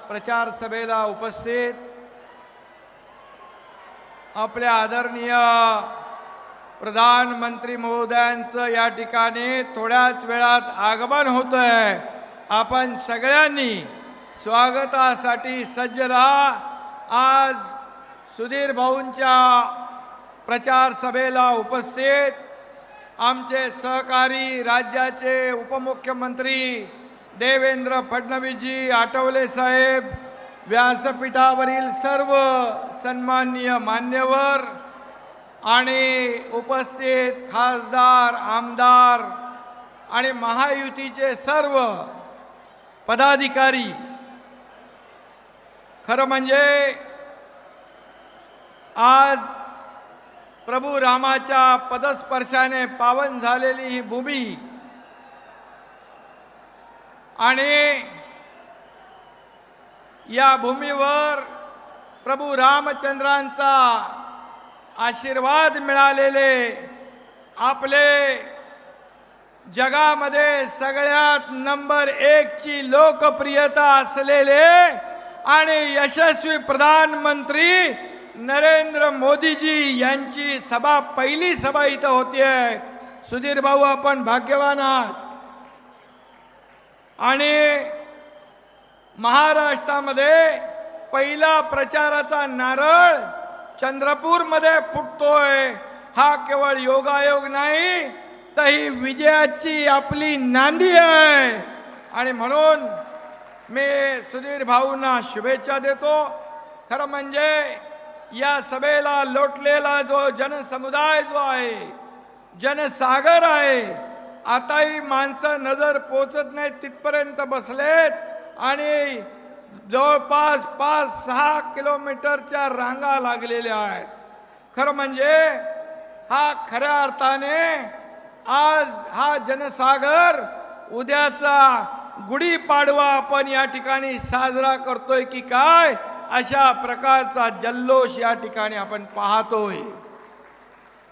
प्रचार सभेला उपस्थित आपल्या आदरणीय प्रधानमंत्री महोदयांचं या ठिकाणी थोड्याच वेळात आगमन होत आहे। आपण सगळ्यांनी स्वागतासाठी सज्ज राहा। आज सुधीर भाऊंच्या प्रचार सभेला उपस्थित आमचे सहकारी राज्याचे उपमुख्यमंत्री देवेंद्र फडणवीसजी, आठवले साहेब, व्यासपीठावरील सर्व सन्माननीय मान्यवर आणि उपस्थित खासदार, आमदार आणि महायुतीचे सर्व पदाधिकारी, खरं म्हणजे आज प्रभू रामाच्या पदस्पर्शाने पावन झालेली ही भूमी आणि या भूमीवर प्रभू रामचंद्रांचा आशीर्वाद मिळालेले आपले जगामध्ये सगळ्यात नंबर 1 ची लोकप्रियता असलेले आणि यशस्वी प्रधानमंत्री नरेंद्र मोदीजी यांची सभा, पहिली सभा इथं होतीये। सुधीर भाऊ, आपण भाग्यवान आहात। आणि महाराष्ट्रामध्ये पहिला प्रचाराचा नारळ चंद्रपूरमध्ये फुटतोय। हा केवळ योगायोग नाही, तर ही विजयाची आपली नांदी आहे। आणि म्हणून मी सुधीर भाऊंना शुभेच्छा देतो। खरं म्हणजे या सभेला लोटलेला जो जनसमुदाय जो आहे, जनसागर आहे, आताही माणसं नजर पोचत नाही तिथपर्यंत बसलेत आणि जवळपास 5-6 किलोमीटरच्या रांगा लागलेल्या आहेत। खरं म्हणजे हा खऱ्या अर्थाने आज हा जनसागर, उद्याचा गुढीपाडवा आपण या ठिकाणी साजरा करतोय की काय, अशा प्रकारचा जल्लोष या ठिकाणी आपण पाहतोय।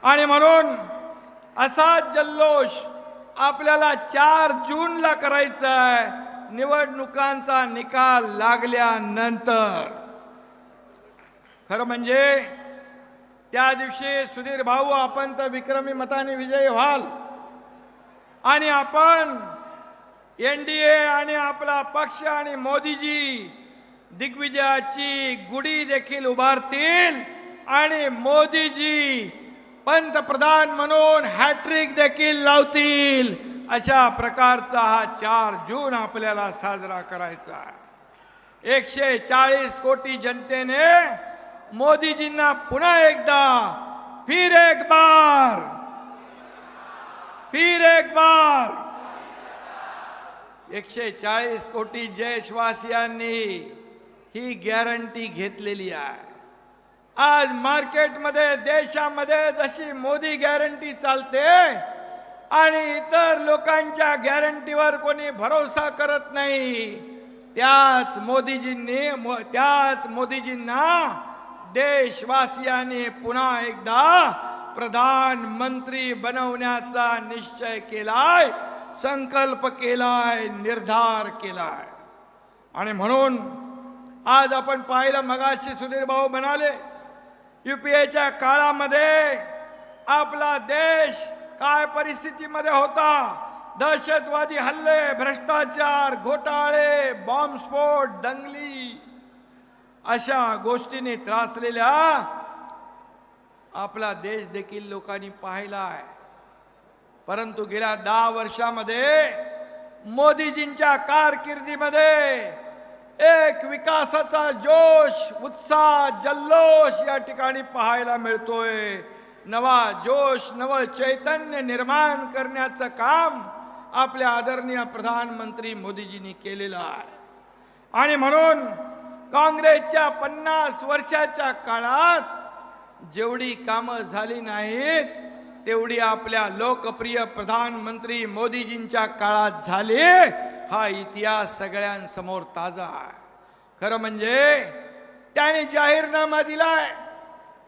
आणि म्हणून असा जल्लोष आपल्याला 4 जूनला करायचा आहे, निवडणुकांचा निकाल लागल्यानंतर। खरं म्हणजे त्या दिवशी सुधीर भाऊ, आपण तर विक्रमी मताने विजयी व्हाल आणि आपण NDA आणि आपला पक्ष आणि मोदीजी दिग्विजयाची गुढी देखील उभारतील आणि मोदीजी पंतप्रधान म्हणून हॅट्रिक देखील लावतील। अशा प्रकारचा हा 4 जून आपल्याला साजरा करायचा आहे। 140 कोटी जनतेने मोदीजींना पुन्हा एकदा फिर एक बार 140 कोटी देशवासियांनी ही गॅरंटी घेतलेली आहे। आज मार्केटमध्ये, देशामध्ये जशी मोदी गॅरंटी चालते आणि इतर लोकांच्या गॅरंटीवर कोणी भरोसा करत नाही, त्याच मोदीजींना देशवासियांनी पुन्हा एकदा प्रधानमंत्री बनवण्याचा निश्चय केलाय, संकल्प केलाय, निर्धार केलाय। आणि म्हणून आज आपण पाहिलं, मगाशी सुधीर भाऊ म्हणाले, UPAच्या काळामध्ये आपला देश काय परिस्थितीमध्ये होता, दहशतवादी हल्ले, भ्रष्टाचार, घोटाळे, बॉम्बस्फोट, दंगली, अशा गोष्टींनी त्रासलेला आपला देश देखील लोकांनी पाहिला आहे। परंतु गेल्या 10 वर्षामध्ये मोदीजींच्या कारकिर्दीमध्ये एक विकासाचा जोश, उत्साह, जल्लोष या ठिकाणी पाहायला मिळतोय। नवा जोश, नव चैतन्य निर्माण करण्याचं काम आपल्या आदरणीय प्रधानमंत्री मोदीजींनी केलेलं आहे। आणि म्हणून काँग्रेसच्या 50 वर्षाच्या काळात जेवढी कामं झाली नाहीत, तेवढी आपल्या लोकप्रिय प्रधानमंत्री मोदीजींच्या काळात झाली। हा इतिहास सगळ्यांसमोर ताजा आहे। खरं म्हणजे त्यांनी जाहीरनामा दिलाय,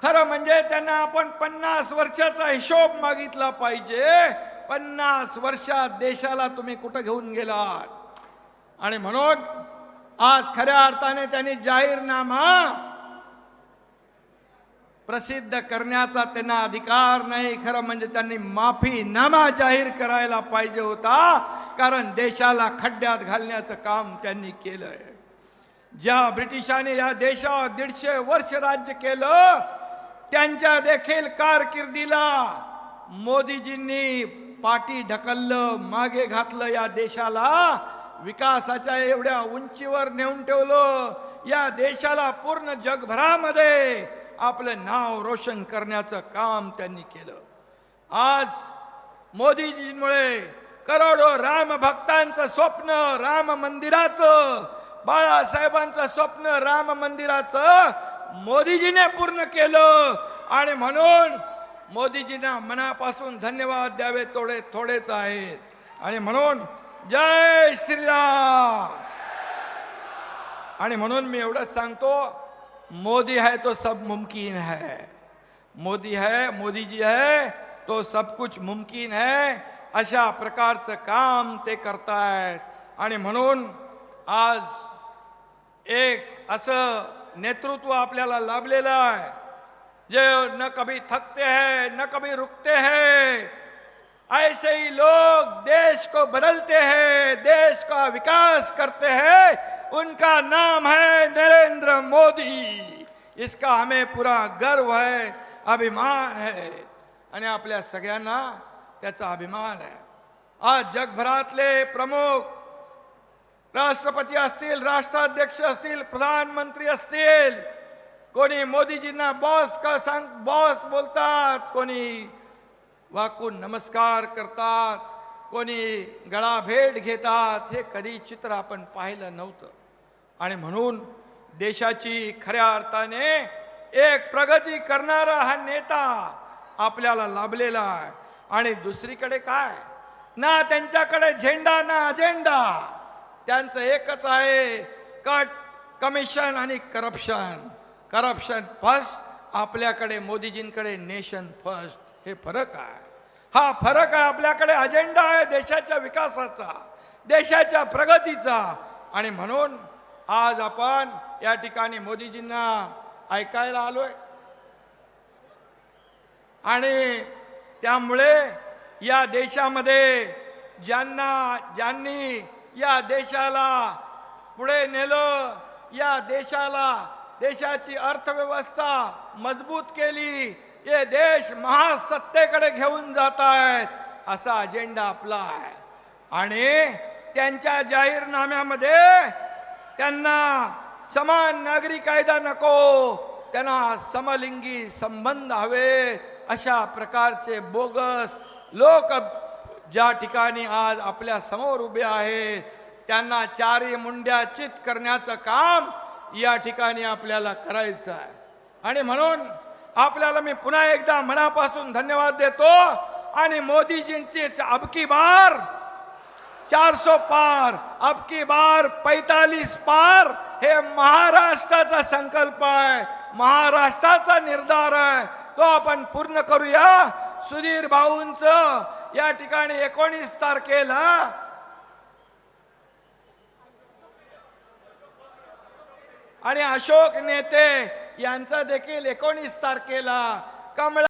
खरं म्हणजे त्यांना आपण 50 वर्षाचा हिशोब मागितला पाहिजे। 50 वर्षात देशाला तुम्ही कुठं घेऊन गेलात? आणि म्हणून आज खऱ्या अर्थाने त्यांनी जाहीरनामा प्रसिद्ध करण्याचा त्यांना अधिकार नाही. खरं म्हणजे त्यांनी माफीनामा जाहीर करायला पाहिजे होता, कारण देशाला खड्ड्यात घालण्याचं काम त्यांनी केलंय. ज्या ब्रिटिशांनी या देशावर 150 वर्ष राज्य केलं, त्यांच्या देखील कारकिर्दीला मोदीजींनी पाठी ढकललं, मागे घातलं. या देशाला विकासाच्या एवढ्या उंचीवर नेऊन ठेवलं. या देशाला पूर्ण जगभरामध्ये आपलं नाव रोशन करण्याचं काम त्यांनी केलं. आज मोदीजींमुळे करोडो राम भक्तांचं स्वप्न राम मंदिराचं, बाळासाहेबांचं स्वप्न राम मंदिराचं मोदीजीने पूर्ण केलं. आणि म्हणून मोदीजींना मनापासून धन्यवाद द्यावे थोडेच आहेत. आणि म्हणून जय श्रीराम. आणि म्हणून मी एवढंच सांगतो, मोदी है तो सब मुमकिन है. मोदी है, मोदी जी है तो सब कुछ मुमकिन है. अशा प्रकारचं काम ते करतायत. आणि म्हणून आज एक असं नेतृत्व आपल्याला लाभलेलं आहे, जे न कभी थकते हैं न कभी रुकते हैं. ऐसे ही लोग देश को बदलते हैं, देश का विकास करते हैं. उनका नाम है नरेंद्र मोदी. इसका हमें पूरा गर्व है, अभिमान है. आणि आपल्या सगळ्यांना त्याचा अभिमान आहे. आज जगभरातले प्रमुख राष्ट्रपती असतील, राष्ट्राध्यक्ष असतील, प्रधानमंत्री असतील, कोणी मोदीजींना बॉस बोलतात, कोणी वाकून नमस्कार करतात, कोणी गळा भेट घेतात. हे कधी चित्र आपण पाहिलं नव्हतं. आणि म्हणून देशाची खऱ्या अर्थाने एक प्रगती करणारा हा नेता आपल्याला लाभलेला आहे. आणि दुसरीकडे काय ना, त्यांच्याकडे झेंडा ना अजेंडा. त्यांचं एकच आहे, कट, कमिशन आणि करप्शन. करप्शन फर्स्ट, आपल्याकडे मोदीजींकडे नेशन फर्स्ट. हे फरक आहे. हा फरक आहे. आपल्याकडे अजेंडा आहे देशाच्या विकासाचा, देशाच्या प्रगतीचा. आणि म्हणून आज आपण या ठिकाणी मोदीजींना ऐकायला आलोय. आणि त्यामुळे या देशामध्ये ज्यांनी या देशाला पुढे नेलं, या देशाची अर्थव्यवस्था मजबूत केली, हे देश महासत्तेकडे घेऊन जात आहेत, असा अजेंडा आपला आहे. आणि त्यांच्या जाहीरनाम्यामध्ये त्यांना समान नागरी कायदा नको, त्यांना समलिंगी संबंध हवे, अशा प्रकारचे बोगस लोक ज्या ठिकाणी आज आपल्या समोर उभे आहेत, त्यांना चारी मुंड्या चित करण्याचं काम या ठिकाणी आपल्याला करायचं आहे. आणि म्हणून आपल्याला मी पुन्हा एकदा मनापासून धन्यवाद देतो. आणि मोदीजींची अबकी बार 400 पार, अबकी बार 45 पार, हे महाराष्ट्राचा संकल्प आहे, महाराष्ट्राचा निर्धार आहे. तो आपण पूर्ण करूया. सुधीर भाऊंचं या ठिकाणी 19 तारखेला आणि अशोक नेते यांचा देखील 19 तारखेला कमळ